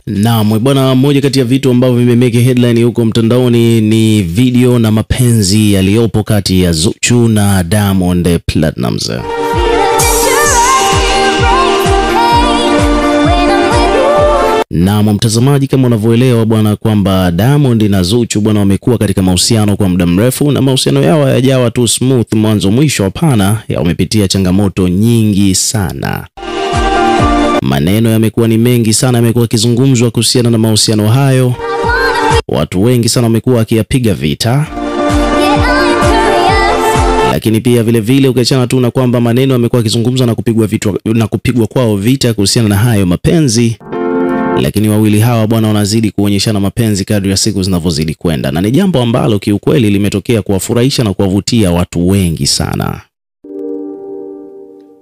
Naam bwana, moja kati ya vitu ambavyo vimemeke headline huko mtandaoni ni video na mapenzi yaliyopo kati ya Zuchu na Diamond Platnumz. Naam mtazamaji, kama unavyoelewa bwana kwamba Diamond na Zuchu bwana wamekuwa katika mahusiano kwa muda mrefu, na mahusiano yao hayajawa tu smooth mwanzo mwisho, hapana, yamepitia changamoto nyingi sana. Maneno yamekuwa ni mengi sana, yamekuwa kizungumzwa kuhusiana na mahusiano hayo. Watu wengi sana wamekuwa wakiyapiga vita. Lakini pia vile vile ukiachana tu na kwamba maneno yamekuwa kizungumzwa na kupigwa kwao vita kuhusiana na hayo mapenzi, lakini wawili hawa bwana wanazidi kuonyeshana mapenzi kadri ya siku zinavyozidi kwenda, na ni jambo ambalo kiukweli limetokea kuwafurahisha na kuwavutia watu wengi sana.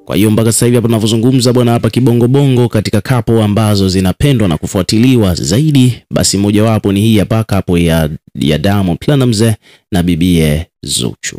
Kwa hiyo mpaka sasa hivi hapa tunavyozungumza bwana, hapa kibongo bongo katika kapo ambazo zinapendwa na kufuatiliwa zaidi, basi mojawapo ni hii hapa kapo ya Diamond Platnumz na bibie Zuchu.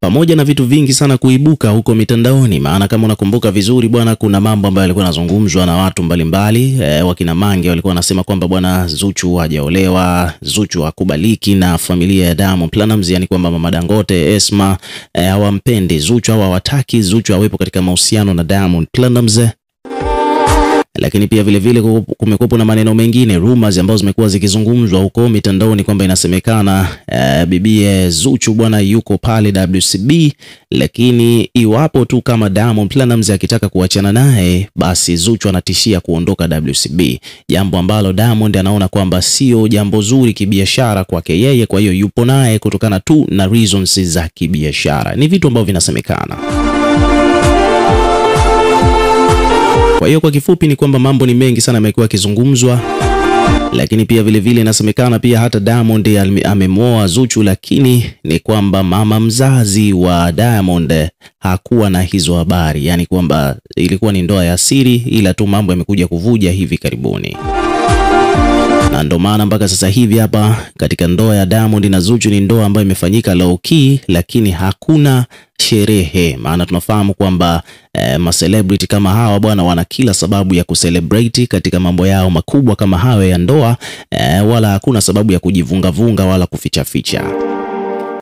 Pamoja na vitu vingi sana kuibuka huko mitandaoni, maana kama unakumbuka vizuri bwana, kuna mambo ambayo yalikuwa yanazungumzwa na watu mbalimbali. Wakina Mange walikuwa wanasema kwamba bwana Zuchu hajaolewa, Zuchu hakubaliki na familia ya Diamond Platnumz, yani kwamba mama Dangote, Esma hawampendi Zuchu, hawataki Zuchu awepo katika mahusiano na Diamond Platnumz. Lakini pia vile vile kumekuwa na maneno mengine, rumors ambazo zimekuwa zikizungumzwa huko mitandaoni kwamba inasemekana bibie Zuchu bwana yuko pale WCB, lakini iwapo tu kama Diamond Platnumz akitaka kuachana naye, basi Zuchu anatishia kuondoka WCB, jambo ambalo Diamond anaona kwamba sio jambo zuri kibiashara kwake yeye, kwa hiyo yupo naye kutokana tu na reasons za kibiashara. Ni vitu ambavyo vinasemekana. Kwa hiyo kwa kifupi ni kwamba mambo ni mengi sana yamekuwa yakizungumzwa, lakini pia vile vile inasemekana pia hata Diamond amemwoa Zuchu, lakini ni kwamba mama mzazi wa Diamond hakuwa na hizo habari, yani kwamba ilikuwa ni ndoa ya siri, ila tu mambo yamekuja kuvuja hivi karibuni. Na ndo maana mpaka sasa hivi hapa katika ndoa ya Diamond na Zuchu ni ndoa ambayo imefanyika low key, lakini hakuna sherehe. Maana tunafahamu kwamba ma-celebrity kama hawa bwana wana kila sababu ya kucelebrate katika mambo yao makubwa kama hayo ya ndoa, wala hakuna sababu ya kujivunga wala kuficha ficha,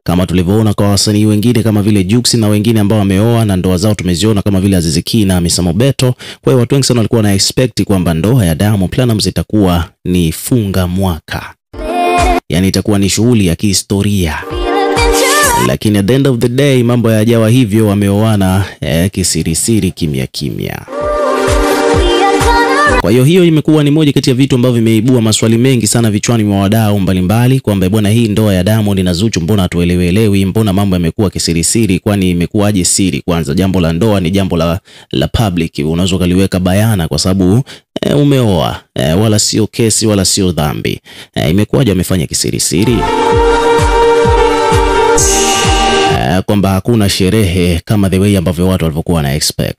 kama tulivyoona kwa wasanii wengine kama vile Jux na wengine ambao wameoa na ndoa zao tumeziona kama vile Aziz Ki na Hamisa Mobeto. Kwa hiyo watu wengi sana walikuwa na expect kwamba ndoa ya Diamond Platnumz itakuwa ni funga mwaka, yani itakuwa ni shughuli ya kihistoria, lakini at the end of the day mambo hayajawa hivyo. Wameoana kisirisiri, kimya kimya. Kwa hiyo imekuwa ni moja kati ya vitu ambavyo vimeibua maswali mengi sana vichwani mwa wadau mbalimbali kwamba bwana, hii ndoa ya Diamond na Zuchu mbona hatuelewelewi, mbona mambo yamekuwa kisirisiri, kwani imekuwaje siri? Kwanza jambo la ndoa ni jambo la public, unaweza kaliweka bayana kwa sababu umeoa, wala sio kesi wala sio dhambi. Imekuwaje wamefanya kisirisiri? Kwamba hakuna sherehe kama the way ambavyo watu walivyokuwa na expect.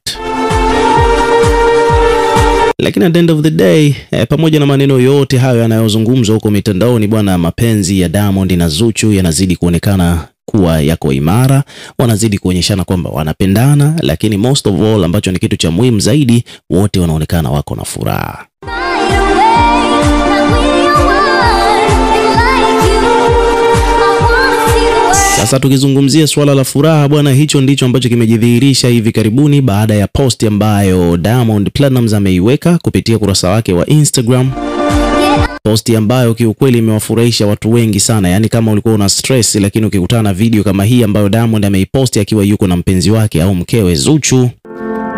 Lakini at the end of the day, pamoja na maneno yote hayo yanayozungumzwa huko mitandaoni bwana, mapenzi ya Diamond na Zuchu yanazidi kuonekana kuwa yako imara, wanazidi kuonyeshana kwamba wanapendana, lakini most of all ambacho ni kitu cha muhimu zaidi, wote wanaonekana wako na furaha. Sasa tukizungumzia swala la furaha bwana, hicho ndicho ambacho kimejidhihirisha hivi karibuni baada ya posti ambayo Diamond Platnumz ameiweka kupitia kurasa wake wa Instagram. Posti ambayo kiukweli imewafurahisha watu wengi sana, yani kama ulikuwa una stress, lakini ukikutana na video kama hii ambayo Diamond ameiposti akiwa yuko na mpenzi wake au mkewe Zuchu,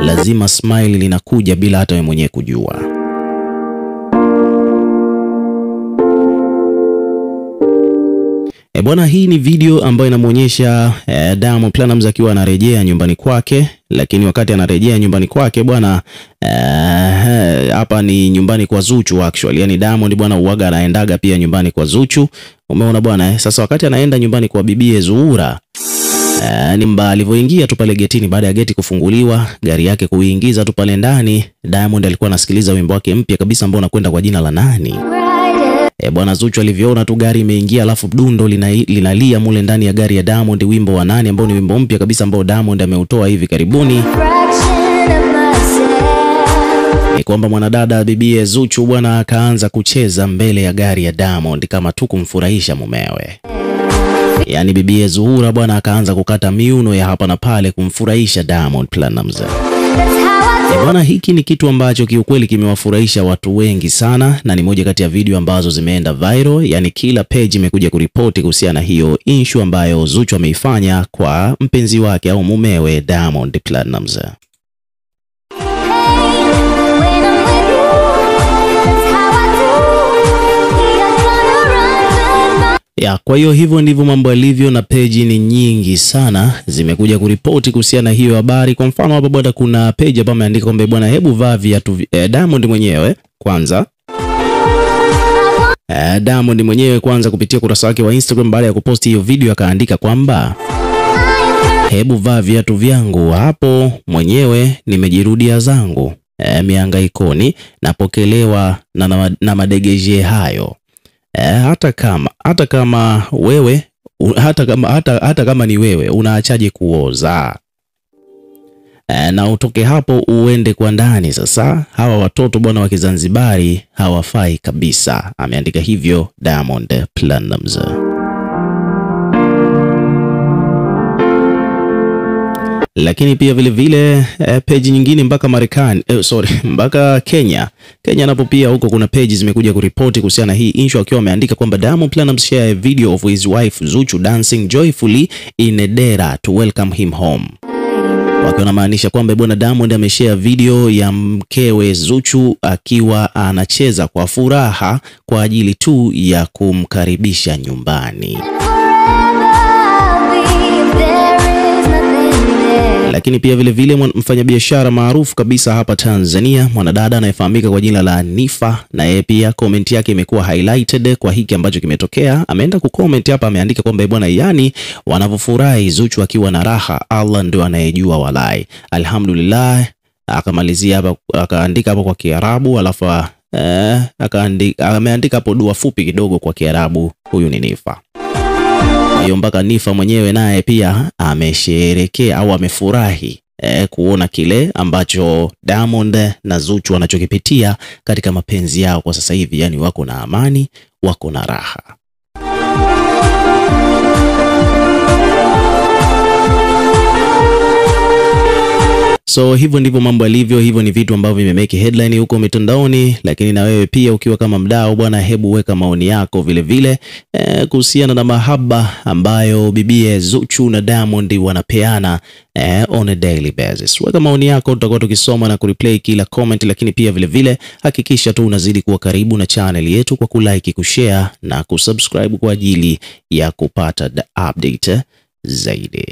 lazima smile linakuja bila hata wewe mwenyewe kujua. Bwana, hii ni video ambayo inamuonyesha Diamond Platnumz akiwa anarejea nyumbani kwake, lakini wakati anarejea nyumbani kwake bwana, hapa ni nyumbani kwa Zuchu actually, yani Diamond bwana uwaga anaendaga pia nyumbani kwa Zuchu, umeona bwana. Sasa wakati anaenda nyumbani kwa bibie Zuhura, ni mbali alivyoingia tu pale getini, baada ya geti kufunguliwa, gari yake kuingiza tu pale ndani, Diamond alikuwa anasikiliza wimbo wake mpya kabisa ambao unakwenda kwa jina la Nani. Bwana Zuchu alivyoona tu gari imeingia alafu dundo linalia mule ndani ya gari ya Diamond, wimbo wa Nani ambao ni wimbo mpya kabisa ambao Diamond ameutoa hivi karibuni. ni kwamba mwanadada bibie Zuchu bwana akaanza kucheza mbele ya gari ya Diamond kama tu kumfurahisha mumewe. Yaani bibie Zuhura bwana akaanza kukata miuno ya hapa na pale kumfurahisha Diamond Platnumz. Bwana, hiki ni kitu ambacho kiukweli kimewafurahisha watu wengi sana, na ni moja kati ya video ambazo zimeenda viral. Yani kila page imekuja kuripoti kuhusiana na hiyo issue ambayo Zuchu ameifanya kwa mpenzi wake au mumewe Diamond Platnumz. Ya, kwa hiyo hivyo ndivyo mambo yalivyo, na page ni nyingi sana zimekuja kuripoti kuhusiana na hiyo habari. Kwa mfano hapa bwana, kuna page hapa imeandika kwamba bwana, hebu vaa viatu Diamond mwenyewe kwanza. Diamond mwenyewe kwanza kupitia kurasa wake wa Instagram baada ya kuposti hiyo video akaandika kwamba hebu vaa viatu vyangu hapo mwenyewe, nimejirudia zangu mihangaikoni, napokelewa na madegeje hayo. Hata kama ni wewe unaachaje kuoza? Na utoke hapo uende kwa ndani. Sasa hawa watoto bwana wa Kizanzibari hawafai kabisa. Ameandika hivyo Diamond Platnumz. Lakini pia vile vile page nyingine mpaka Marekani, mpaka Kenya napo pia huko kuna page zimekuja kuripoti kuhusiana na hii issue, akiwa ameandika kwamba Diamond Platnumz share a video of his wife Zuchu dancing joyfully in a dera to welcome him home. Wakiwa namaanisha kwamba bwana Diamond ameshare video ya mkewe Zuchu akiwa anacheza kwa furaha kwa ajili tu ya kumkaribisha nyumbani. Lakini pia vile vile mfanyabiashara maarufu kabisa hapa Tanzania, mwanadada anayefahamika kwa jina la Nifa, na yeye pia comment yake imekuwa highlighted kwa hiki ambacho kimetokea. Ameenda kucomment hapa, ameandika kwamba bwana, yani wanavyofurahi Zuchu akiwa na raha, Allah ndio anayejua walai, alhamdulillah. Akamalizia hapa akaandika hapo kwa Kiarabu, alafu ameandika hapo dua fupi kidogo kwa Kiarabu. Huyu ni Nifa. Hiyo mpaka Nifa mwenyewe naye pia amesherekea au amefurahi kuona kile ambacho Diamond na Zuchu wanachokipitia katika mapenzi yao kwa sasa hivi. Yani wako na amani, wako na raha. So hivyo ndivyo mambo yalivyo. Hivyo ni vitu ambavyo vimemeke headline huko mitandaoni, lakini na wewe pia ukiwa kama mdau bwana, hebu weka maoni yako vile vile kuhusiana na mahaba ambayo bibie Zuchu na Diamond wanapeana on a daily basis. Weka maoni yako, tutakuwa tukisoma na kureplay kila comment, lakini pia vile vile hakikisha tu unazidi kuwa karibu na channel yetu kwa kulike, kushare na kusubscribe kwa ajili ya kupata update zaidi.